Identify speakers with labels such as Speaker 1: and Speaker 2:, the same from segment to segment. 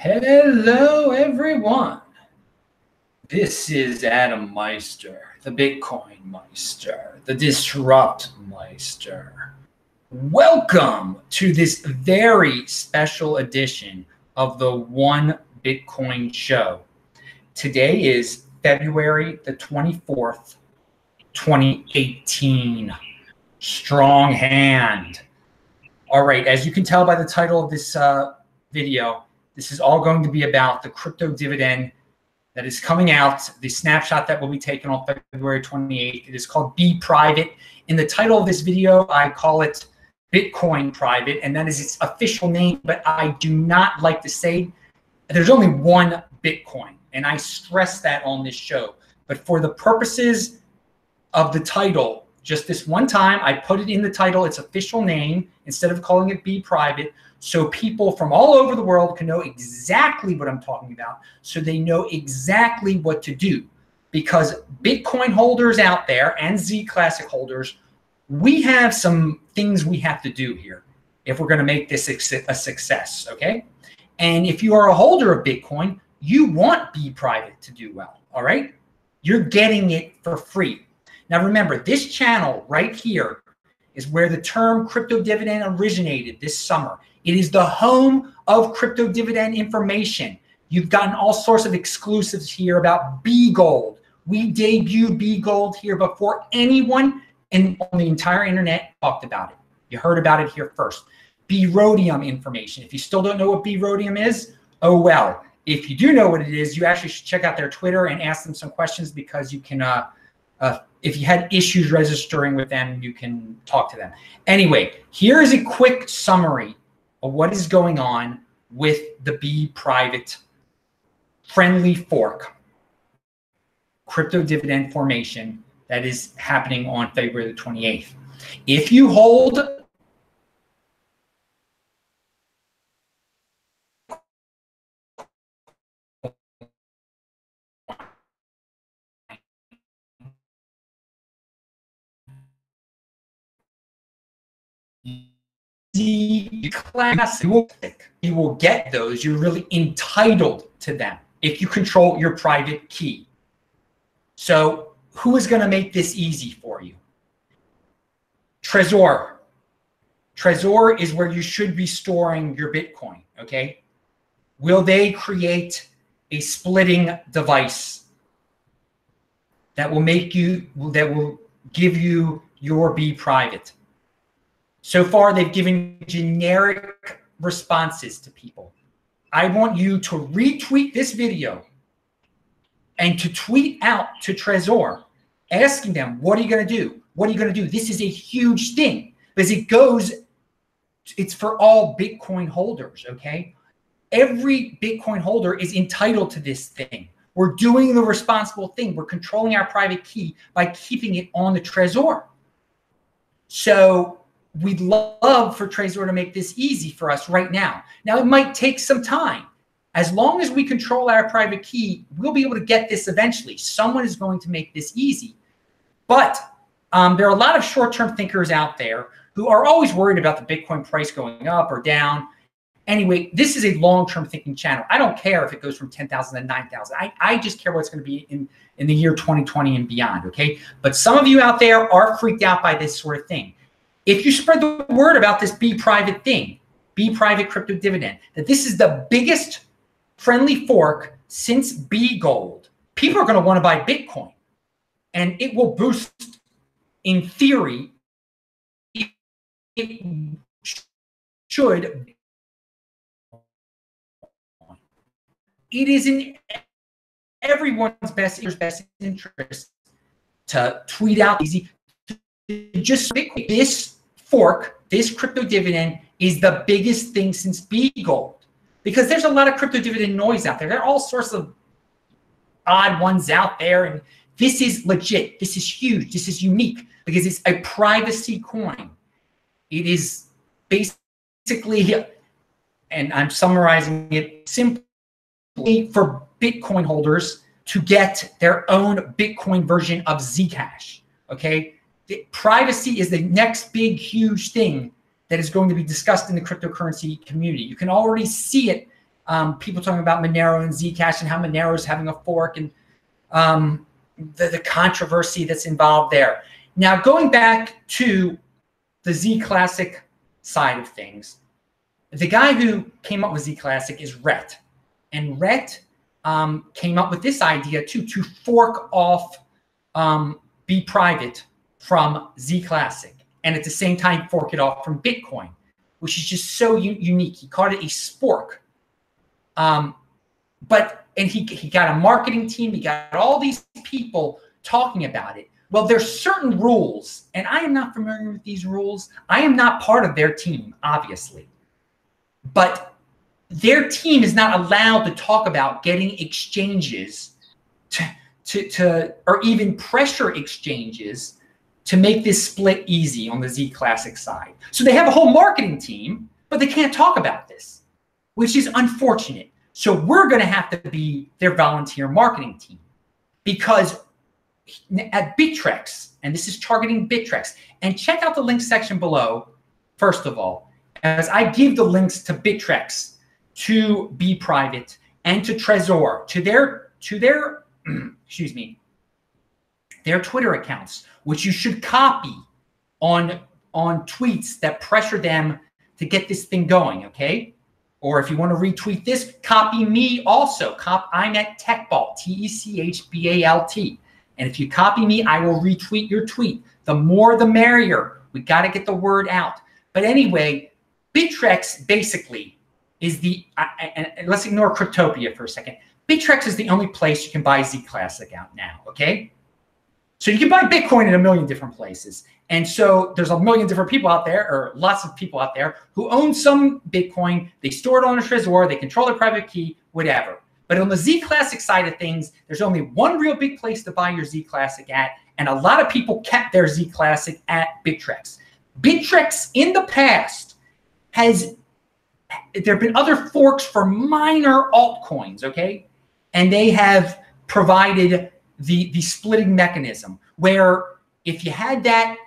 Speaker 1: Hello, everyone. This is Adam Meister, the Bitcoin Meister, the Disrupt Meister. Welcome to this very special edition of the One Bitcoin Show. Today is February the 24th, 2018. Strong hand. All right, as you can tell by the title of this video, this is all going to be about the crypto dividend that is coming out, the snapshot that will be taken on February 28th. It is called Bprivate. In the title of this video, I call it Bitcoin Private, and that is its official name, but I do not like to say there's only one Bitcoin, and I stress that on this show. But for the purposes of the title, just this one time, I put it in the title, its official name, instead of calling it Bprivate, so people from all over the world can know exactly what I'm talking about, so they know exactly what to do. Because Bitcoin holders out there and Zclassic holders, we have some things we have to do here if we're going to make this a success, okay? And if you are a holder of Bitcoin, you want Bprivate to do well, all right? You're getting it for free. Now remember, this channel right here is where the term crypto dividend originated this summer. It is the home of crypto dividend information. You've gotten all sorts of exclusives here about Bgold. We debuted Bgold here before anyone on the entire internet talked about it. You heard about it here first. Brodium information. If you still don't know what Brodium is, oh well. If you do know what it is, you actually should check out their Twitter and ask them some questions, because you can, if you had issues registering with them, you can talk to them. Anyway, here is a quick summary of what is going on with the Bprivate friendly fork crypto dividend formation that is happening on February the 28th. If you hold Zclassic, you will get those. You're really entitled to them if you control your private key. So who is going to make this easy for you? Trezor. Trezor is where you should be storing your Bitcoin, okay? Will they create a splitting device that will give you your Bprivate? So far, they've given generic responses to people. I want you to retweet this video and to tweet out to Trezor, asking them, what are you going to do? What are you going to do? This is a huge thing, because it's for all Bitcoin holders, okay? Every Bitcoin holder is entitled to this thing. We're doing the responsible thing. We're controlling our private key by keeping it on the Trezor. So we'd love for Trezor to make this easy for us right now. Now, it might take some time. As long as we control our private key, we'll be able to get this eventually. Someone is going to make this easy. But there are a lot of short-term thinkers out there who are always worried about the Bitcoin price going up or down. Anyway, this is a long-term thinking channel. I don't care if it goes from 10,000 to 9,000. I just care what it's going to be in the year 2020 and beyond, okay? But some of you out there are freaked out by this sort of thing. If you spread the word about this Bprivate thing, Bprivate crypto dividend, that this is the biggest friendly fork since Bgold, people are going to want to buy Bitcoin. And it will boost, in theory, it should. It is in everyone's best interest to tweet out easy. Just this fork, this crypto dividend is the biggest thing since Bgold, because there's a lot of crypto dividend noise out there. There are all sorts of odd ones out there, and this is legit. This is huge. This is unique because it's a privacy coin. It is basically, and I'm summarizing it simply, for Bitcoin holders to get their own Bitcoin version of Zcash, okay? Privacy is the next big, huge thing that is going to be discussed in the cryptocurrency community. You can already see it people talking about Monero and Zcash and how Monero is having a fork, and the controversy that's involved there. Now, going back to the Zclassic side of things, the guy who came up with Zclassic is Rhett. And Rhett came up with this idea too, to fork off Bprivate from Zclassic, and at the same time fork it off from Bitcoin, which is just so unique. He called it a spork. And he got a marketing team. He got all these people talking about it. Well, there's certain rules, and I am not familiar with these rules. I am not part of their team, obviously. But their team is not allowed to talk about getting exchanges or even pressure exchanges to make this split easy on the Zclassic side. So they have a whole marketing team, but they can't talk about this, which is unfortunate. So we're going to have to be their volunteer marketing team, because at Bittrex, and this is targeting Bittrex, and check out the link section below, first of all, as I give the links to Bittrex, to Bprivate, and to Trezor, to their excuse me, their Twitter accounts, which you should copy on tweets that pressure them to get this thing going, okay? Or if you want to retweet this, copy me also. I'm at Techbalt, Techbalt. And if you copy me, I will retweet your tweet. The more, the merrier. We got to get the word out. But anyway, Bittrex basically is and let's ignore Cryptopia for a second. Bittrex is the only place you can buy Zclassic out now, okay? So you can buy Bitcoin in a million different places. And so there's a million different people out there, or lots of people out there, who own some Bitcoin. They store it on a Trezor. They control their private key, whatever. But on the Zclassic side of things, there's only one real big place to buy your Zclassic at. And a lot of people kept their Zclassic at Bittrex. Bittrex in the past there have been other forks for minor altcoins, okay? And they have provided the splitting mechanism where if you had that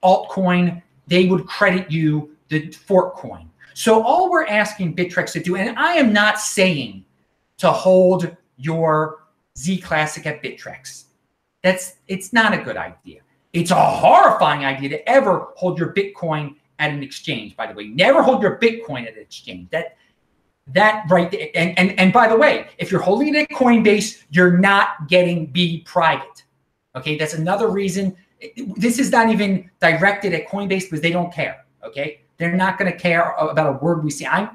Speaker 1: altcoin, they would credit you the fork coin. So all we're asking Bittrex to do, and I am not saying to hold your Zclassic at Bittrex. It's not a good idea. It's a horrifying idea to ever hold your Bitcoin at an exchange, by the way. Never hold your Bitcoin at an exchange. That right there. And by the way, if you're holding it at Coinbase, you're not getting Bprivate. Okay, that's another reason. This is not even directed at Coinbase because they don't care. Okay, they're not going to care about a word we see. I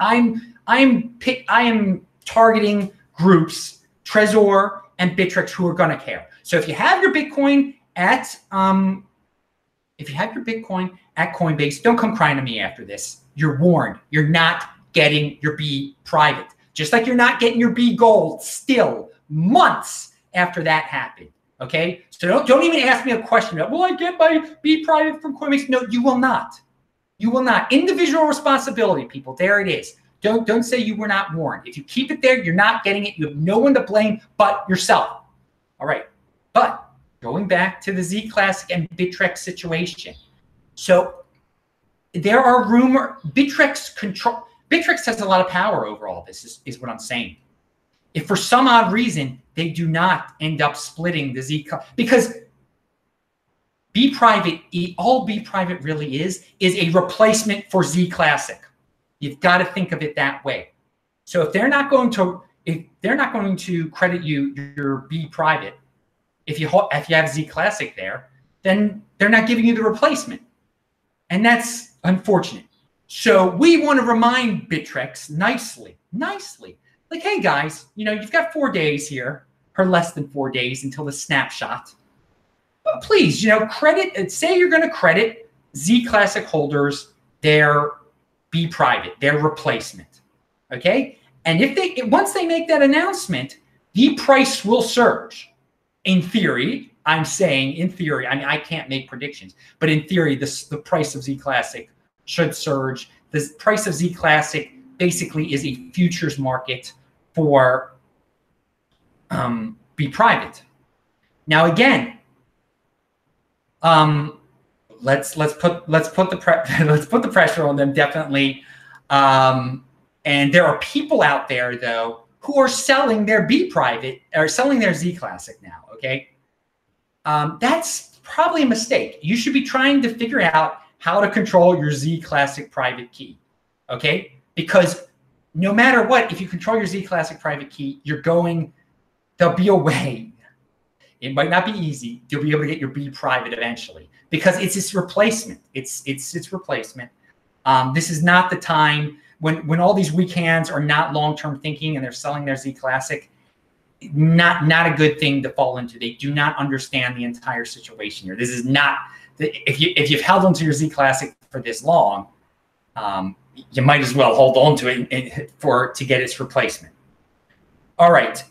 Speaker 1: am targeting groups, Trezor and Bittrex, who are going to care. So if you have your Bitcoin at Coinbase, don't come crying to me after this. You're warned. You're not getting your Bprivate, just like you're not getting your Bgold still months after that happened. Okay, so don't even ask me a question about, will I get my Bprivate from Coinbase? No, you will not. You will not. Individual responsibility, people. There it is. Don't say you were not warned. If you keep it there, you're not getting it. You have no one to blame but yourself. All right. But going back to the Zclassic and Bittrex situation. So there are Bittrex has a lot of power over all this, is what I'm saying. If for some odd reason they do not end up splitting the Zclassic, because Bprivate, all Bprivate really is a replacement for Zclassic. You've got to think of it that way. So if they're not going to credit you your Bprivate, if you have Zclassic there, then they're not giving you the replacement, and that's unfortunate. So we want to remind Bittrex nicely, like, hey guys, you've got 4 days here, or less than 4 days until the snapshot. But please, say you're going to credit Zclassic holders their Bprivate, their replacement, okay? And once they make that announcement, the price will surge. In theory, I'm saying in theory, I mean, I can't make predictions, but in theory, the price of Zclassic should surge. The price of Zclassic basically is a futures market for Bprivate. Now again, let's put the pressure on them, definitely. And there are people out there, though, who are selling their Bprivate or selling their Zclassic now, okay? That's probably a mistake. You should be trying to figure out how to control your Zclassic private key, okay? Because no matter what, if you control your Zclassic private key, there'll be a way. It might not be easy. You'll be able to get your Bprivate eventually because it's its replacement. It's its replacement. This is not the time when all these weak hands are not long-term thinking and they're selling their Zclassic. Not a good thing to fall into. They do not understand the entire situation here. This is not if you've held onto your Zclassic for this long, you might as well hold on to it to get its replacement. All right.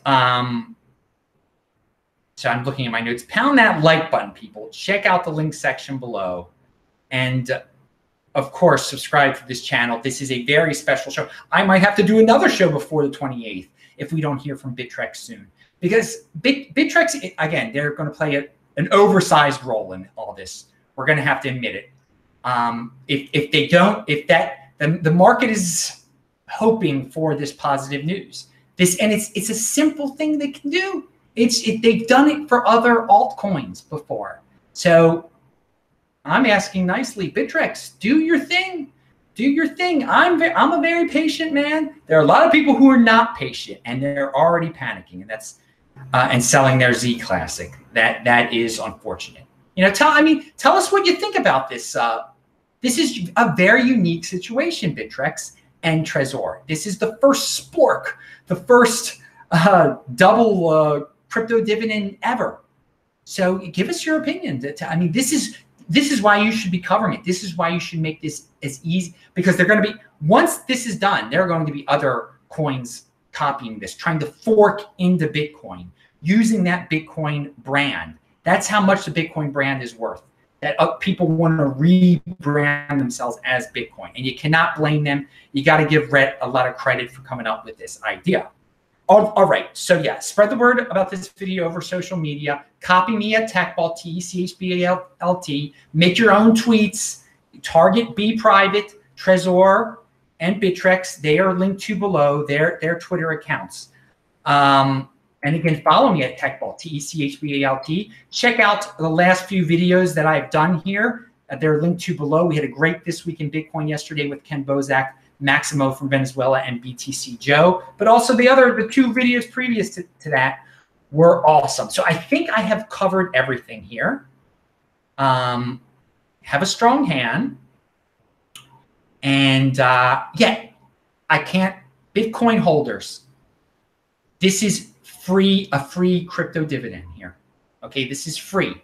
Speaker 1: So I'm looking at my notes. Pound that like button, people. Check out the link section below. And of course, subscribe to this channel. This is a very special show. I might have to do another show before the 28th if we don't hear from Bittrex soon. Because Bittrex, again, they're going to play an oversized role in all this. We're going to have to admit it. If they don't, the market is hoping for this positive news. And it's a simple thing they can do. They've done it for other altcoins before. So I'm asking nicely, Bittrex, do your thing. Do your thing. I'm a very patient man. There are a lot of people who are not patient and they're already panicking, and that's and selling their Zclassic. That is unfortunate. You know, tell us what you think about this. This is a very unique situation, Bittrex and Trezor. This is the first spork, the first double crypto dividend ever. So give us your opinion. This is why you should be covering it. This is why you should make this as easy, because they're going to be, once this is done, there are going to be other coins copying this, trying to fork into Bitcoin, using that Bitcoin brand. That's how much the Bitcoin brand is worth, that people want to rebrand themselves as Bitcoin. And you cannot blame them. You got to give Rhett a lot of credit for coming up with this idea. All right, so yeah, spread the word about this video over social media. Copy me at TechBalt, TechBalt. Make your own tweets. Target Bprivate, Trezor, and Bittrex. They are linked to below their Twitter accounts. And again, follow me at TechBalt, TechBalt. Check out the last few videos that I've done here. They're linked to below. We had a great This Week in Bitcoin yesterday with Ken Bozak, Maximo from Venezuela, and BTC Joe. But also the two videos previous to that were awesome. So I think I have covered everything here. Have a strong hand. And yeah, Bitcoin holders, this is a free crypto dividend here. Okay, this is free.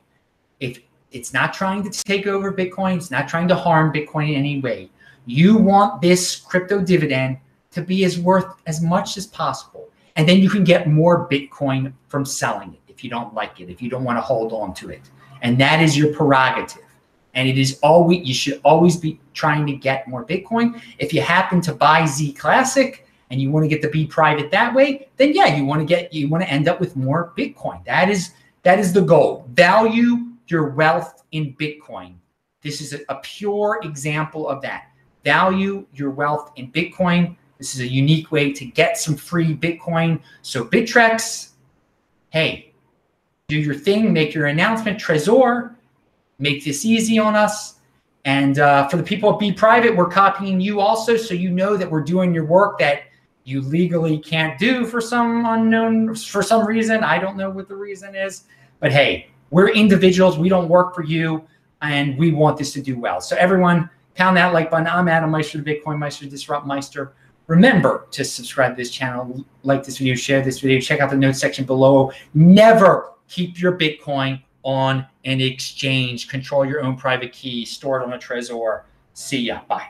Speaker 1: If it's not trying to take over Bitcoin, it's not trying to harm Bitcoin in any way. You want this crypto dividend to be worth as much as possible. And then you can get more Bitcoin from selling it if you don't like it, if you don't want to hold on to it. And that is your prerogative. And you should always be trying to get more Bitcoin. If you happen to buy Zclassic and you want to get the Bprivate that way, then yeah, you want to end up with more Bitcoin. That is the goal. Value your wealth in Bitcoin. This is a pure example of that. Value your wealth in Bitcoin. This is a unique way to get some free Bitcoin. So Bittrex, hey, do your thing, make your announcement. Trezor, make this easy on us. And for the people at Bprivate, we're copying you also, so you know that we're doing your work that you legally can't do for some reason. I don't know what the reason is. But hey, we're individuals. We don't work for you, and we want this to do well. So everyone, pound that like button. I'm Adam Meister, the Bitcoin Meister, Disrupt Meister. Remember to subscribe to this channel, like this video, share this video, check out the notes section below. Never keep your Bitcoin on an exchange. Control your own private key. Store it on a Trezor. See ya. Bye.